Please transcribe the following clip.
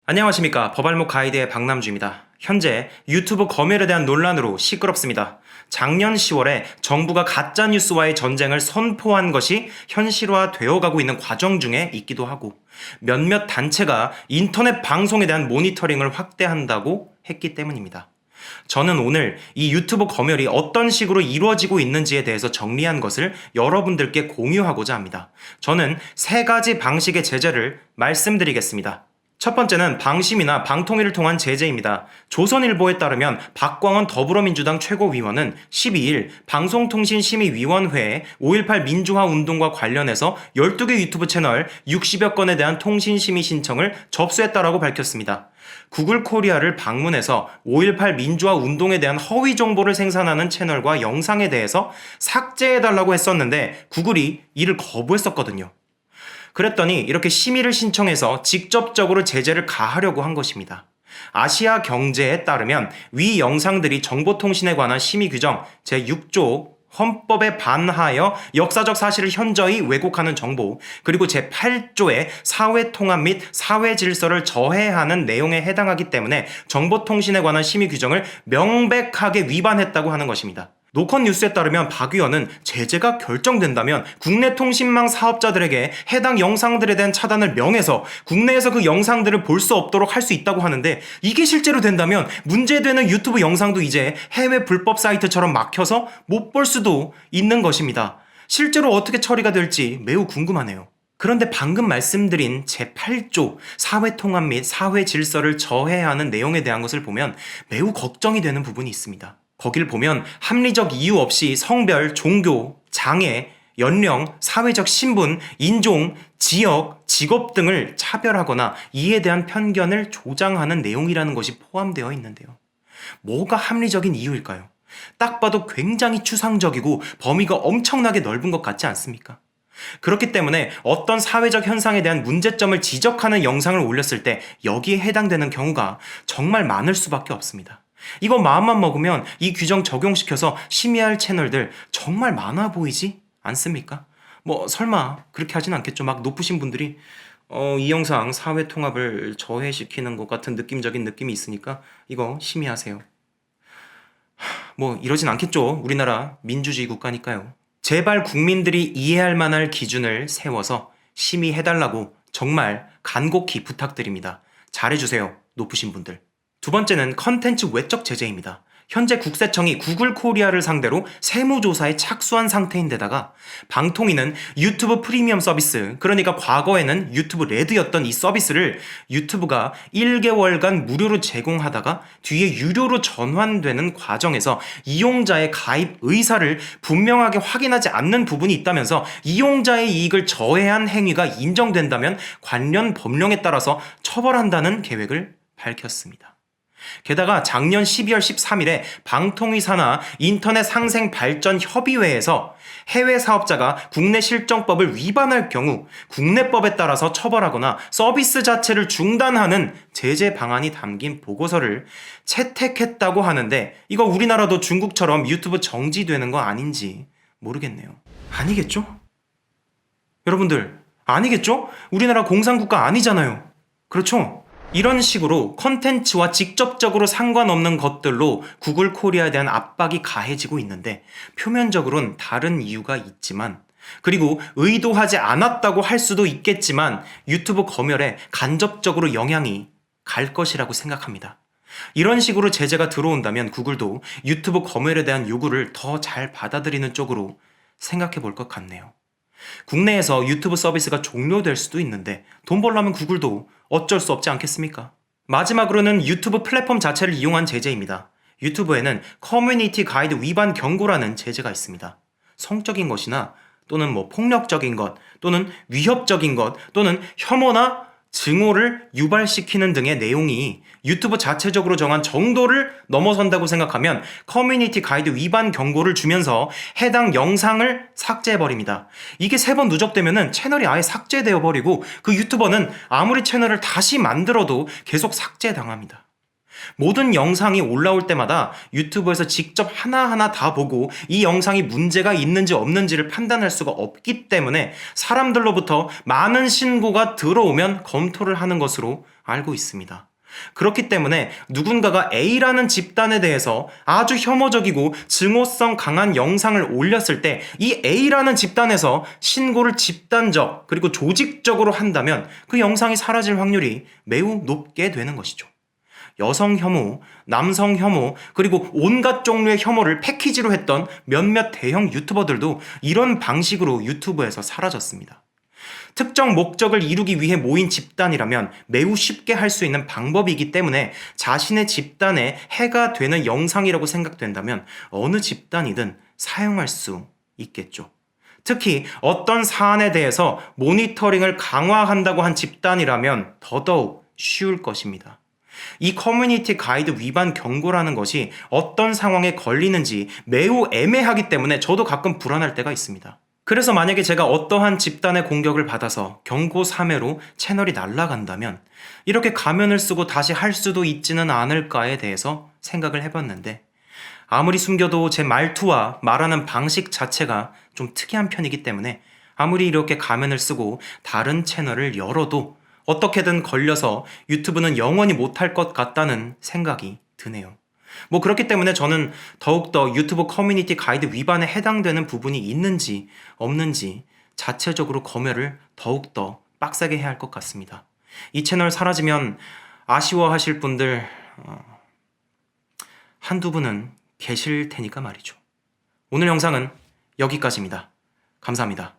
안녕하십니까. 법알목 가이드의 박남주입니다. 현재 유튜브 검열에 대한 논란으로 시끄럽습니다. 작년 10월에 정부가 가짜뉴스와의 전쟁을 선포한 것이 현실화되어 가고 있는 과정 중에 있기도 하고 몇몇 단체가 인터넷 방송에 대한 모니터링을 확대한다고 했기 때문입니다. 저는 오늘 이 유튜브 검열이 어떤 식으로 이루어지고 있는지에 대해서 정리한 것을 여러분들께 공유하고자 합니다. 저는 세 가지 방식의 제재를 말씀드리겠습니다. 첫 번째는 방심이나 방통위를 통한 제재입니다. 조선일보에 따르면 박광원 더불어민주당 최고위원은 12일 방송통신심의위원회에 5.18 민주화 운동과 관련해서 12개 유튜브 채널 60여 건에 대한 통신심의 신청을 접수했다라고 밝혔습니다. 구글 코리아를 방문해서 5.18 민주화 운동에 대한 허위 정보를 생산하는 채널과 영상에 대해서 삭제해달라고 했었는데 구글이 이를 거부했었거든요. 그랬더니 이렇게 심의를 신청해서 직접적으로 제재를 가하려고 한 것입니다. 아시아 경제에 따르면 위 영상들이 정보통신에 관한 심의 규정 제6조 헌법에 반하여 역사적 사실을 현저히 왜곡하는 정보, 그리고 제8조의 사회통합 및 사회질서를 저해하는 내용에 해당하기 때문에 정보통신에 관한 심의 규정을 명백하게 위반했다고 하는 것입니다. 노컷 뉴스에 따르면 박 의원은 제재가 결정된다면 국내 통신망 사업자들에게 해당 영상들에 대한 차단을 명해서 국내에서 그 영상들을 볼 수 없도록 할 수 있다고 하는데, 이게 실제로 된다면 문제되는 유튜브 영상도 이제 해외 불법 사이트처럼 막혀서 못 볼 수도 있는 것입니다. 실제로 어떻게 처리가 될지 매우 궁금하네요. 그런데 방금 말씀드린 제8조 사회통합 및 사회질서를 저해하는 내용에 대한 것을 보면 매우 걱정이 되는 부분이 있습니다. 거길 보면 합리적 이유 없이 성별, 종교, 장애, 연령, 사회적 신분, 인종, 지역, 직업 등을 차별하거나 이에 대한 편견을 조장하는 내용이라는 것이 포함되어 있는데요. 뭐가 합리적인 이유일까요? 딱 봐도 굉장히 추상적이고 범위가 엄청나게 넓은 것 같지 않습니까? 그렇기 때문에 어떤 사회적 현상에 대한 문제점을 지적하는 영상을 올렸을 때 여기에 해당되는 경우가 정말 많을 수밖에 없습니다. 이거 마음만 먹으면 이 규정 적용시켜서 심의할 채널들 정말 많아 보이지 않습니까? 설마 그렇게 하진 않겠죠. 막 높으신 분들이 이 영상 사회 통합을 저해시키는 것 같은 느낌적인 느낌이 있으니까 이거 심의하세요. 이러진 않겠죠. 우리나라 민주주의 국가니까요. 제발 국민들이 이해할 만한 기준을 세워서 심의해달라고 정말 간곡히 부탁드립니다. 잘해주세요. 높으신 분들. 두 번째는 컨텐츠 외적 제재입니다. 현재 국세청이 구글 코리아를 상대로 세무조사에 착수한 상태인데다가 방통위는 유튜브 프리미엄 서비스, 그러니까 과거에는 유튜브 레드였던 이 서비스를 유튜브가 1개월간 무료로 제공하다가 뒤에 유료로 전환되는 과정에서 이용자의 가입 의사를 분명하게 확인하지 않는 부분이 있다면서 이용자의 이익을 저해한 행위가 인정된다면 관련 법령에 따라서 처벌한다는 계획을 밝혔습니다. 게다가 작년 12월 13일에 방통위 산하 인터넷 상생 발전 협의회에서 해외 사업자가 국내 실정법을 위반할 경우 국내법에 따라서 처벌하거나 서비스 자체를 중단하는 제재 방안이 담긴 보고서를 채택했다고 하는데, 이거 우리나라도 중국처럼 유튜브 정지되는 거 아닌지 모르겠네요. 아니겠죠? 여러분들, 아니겠죠? 우리나라 공산국가 아니잖아요. 그렇죠? 이런 식으로 컨텐츠와 직접적으로 상관없는 것들로 구글 코리아에 대한 압박이 가해지고 있는데, 표면적으로는 다른 이유가 있지만, 그리고 의도하지 않았다고 할 수도 있겠지만 유튜브 검열에 간접적으로 영향이 갈 것이라고 생각합니다. 이런 식으로 제재가 들어온다면 구글도 유튜브 검열에 대한 요구를 더 잘 받아들이는 쪽으로 생각해 볼 것 같네요. 국내에서 유튜브 서비스가 종료될 수도 있는데 돈 벌려면 구글도 어쩔 수 없지 않겠습니까? 마지막으로는 유튜브 플랫폼 자체를 이용한 제재입니다. 유튜브에는 커뮤니티 가이드 위반 경고라는 제재가 있습니다. 성적인 것이나 또는 폭력적인 것, 또는 위협적인 것, 또는 혐오나 증오를 유발시키는 등의 내용이 유튜브 자체적으로 정한 정도를 넘어선다고 생각하면 커뮤니티 가이드 위반 경고를 주면서 해당 영상을 삭제해버립니다. 이게 3번 누적되면은 채널이 아예 삭제되어 버리고 그 유튜버는 아무리 채널을 다시 만들어도 계속 삭제당합니다. 모든 영상이 올라올 때마다 유튜브에서 직접 하나하나 다 보고 이 영상이 문제가 있는지 없는지를 판단할 수가 없기 때문에 사람들로부터 많은 신고가 들어오면 검토를 하는 것으로 알고 있습니다. 그렇기 때문에 누군가가 A라는 집단에 대해서 아주 혐오적이고 증오성 강한 영상을 올렸을 때 이 A라는 집단에서 신고를 집단적 그리고 조직적으로 한다면 그 영상이 사라질 확률이 매우 높게 되는 것이죠. 여성 혐오, 남성 혐오, 그리고 온갖 종류의 혐오를 패키지로 했던 몇몇 대형 유튜버들도 이런 방식으로 유튜브에서 사라졌습니다. 특정 목적을 이루기 위해 모인 집단이라면 매우 쉽게 할 수 있는 방법이기 때문에 자신의 집단에 해가 되는 영상이라고 생각된다면 어느 집단이든 사용할 수 있겠죠. 특히 어떤 사안에 대해서 모니터링을 강화한다고 한 집단이라면 더더욱 쉬울 것입니다. 이 커뮤니티 가이드 위반 경고라는 것이 어떤 상황에 걸리는지 매우 애매하기 때문에 저도 가끔 불안할 때가 있습니다. 그래서 만약에 제가 어떠한 집단의 공격을 받아서 경고 3회로 채널이 날아간다면 이렇게 가면을 쓰고 다시 할 수도 있지는 않을까에 대해서 생각을 해봤는데 아무리 숨겨도 제 말투와 말하는 방식 자체가 좀 특이한 편이기 때문에 아무리 이렇게 가면을 쓰고 다른 채널을 열어도 어떻게든 걸려서 유튜브는 영원히 못할 것 같다는 생각이 드네요. 그렇기 때문에 저는 더욱더 유튜브 커뮤니티 가이드 위반에 해당되는 부분이 있는지 없는지 자체적으로 검열을 더욱더 빡세게 해야 할 것 같습니다. 이 채널 사라지면 아쉬워하실 분들 한두 분은 계실 테니까 말이죠. 오늘 영상은 여기까지입니다. 감사합니다.